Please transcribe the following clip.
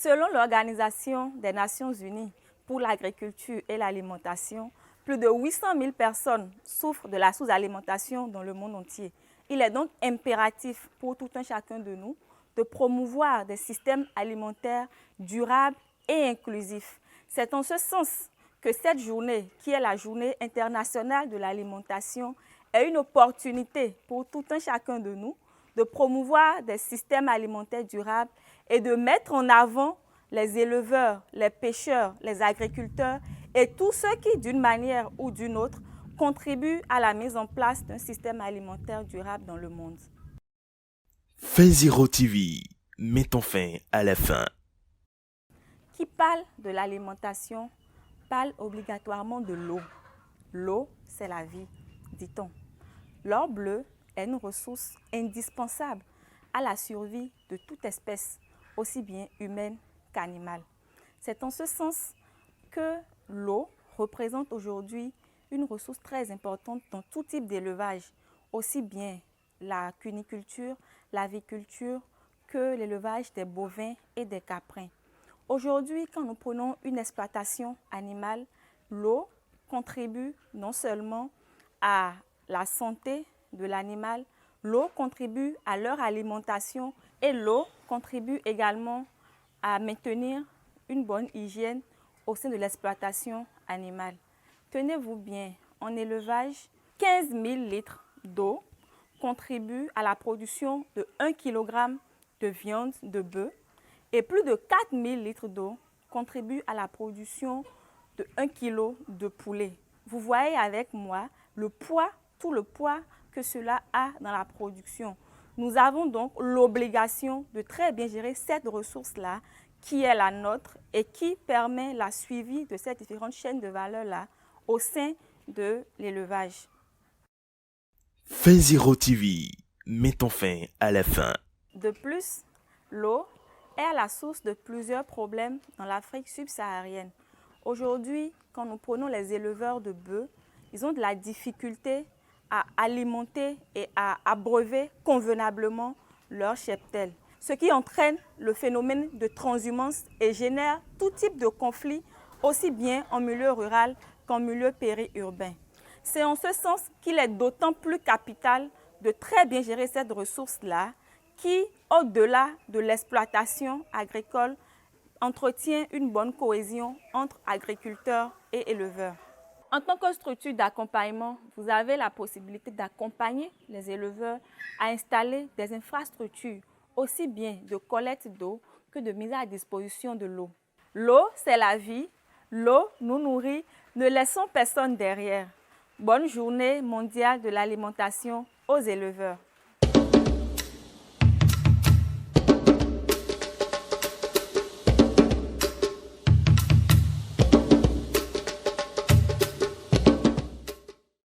Selon l'Organisation des Nations Unies pour l'agriculture et l'alimentation, plus de 800 000 personnes souffrent de la sous-alimentation dans le monde entier. Il est donc impératif pour tout un chacun de nous de promouvoir des systèmes alimentaires durables et inclusifs. C'est en ce sens que cette journée, qui est la journée internationale de l'alimentation, est une opportunité pour tout un chacun de nous de promouvoir des systèmes alimentaires durables et de mettre en avant les éleveurs, les pêcheurs, les agriculteurs et tous ceux qui, d'une manière ou d'une autre, contribuent à la mise en place d'un système alimentaire durable dans le monde. Fin Zero TV, mettons fin à la faim. Qui parle de l'alimentation parle obligatoirement de l'eau. L'eau, c'est la vie, dit-on. L'or bleu est une ressource indispensable à la survie de toute espèce, aussi bien humaine qu'animale. C'est en ce sens que l'eau représente aujourd'hui une ressource très importante dans tout type d'élevage, aussi bien la cuniculture, l'aviculture que l'élevage des bovins et des caprins. Aujourd'hui, quand nous prenons une exploitation animale, l'eau contribue non seulement à la santé de l'animal, l'eau contribue à leur alimentation et l'eau contribue également à maintenir une bonne hygiène au sein de l'exploitation animale. Tenez-vous bien, en élevage, 15 000 litres d'eau contribuent à la production de 1 kg de viande de bœuf et plus de 4 000 litres d'eau contribuent à la production de 1 kg de poulet. Vous voyez avec moi le poids, tout le poids que cela a dans la production. Nous avons donc l'obligation de très bien gérer cette ressource-là qui est la nôtre et qui permet la suivi de ces différentes chaînes de valeur-là au sein de l'élevage. Fin Zero TV, mettons fin à la faim. De plus, l'eau est à la source de plusieurs problèmes dans l'Afrique subsaharienne. Aujourd'hui, quand nous prenons les éleveurs de bœufs, ils ont de la difficulté à alimenter et à abreuver convenablement leur cheptel, ce qui entraîne le phénomène de transhumance et génère tout type de conflit, aussi bien en milieu rural qu'en milieu périurbain. C'est en ce sens qu'il est d'autant plus capital de très bien gérer cette ressource-là qui, au-delà de l'exploitation agricole, entretient une bonne cohésion entre agriculteurs et éleveurs. En tant que structure d'accompagnement, vous avez la possibilité d'accompagner les éleveurs à installer des infrastructures, aussi bien de collecte d'eau que de mise à disposition de l'eau. L'eau, c'est la vie. L'eau nous nourrit. Ne laissons personne derrière. Bonne journée mondiale de l'alimentation aux éleveurs.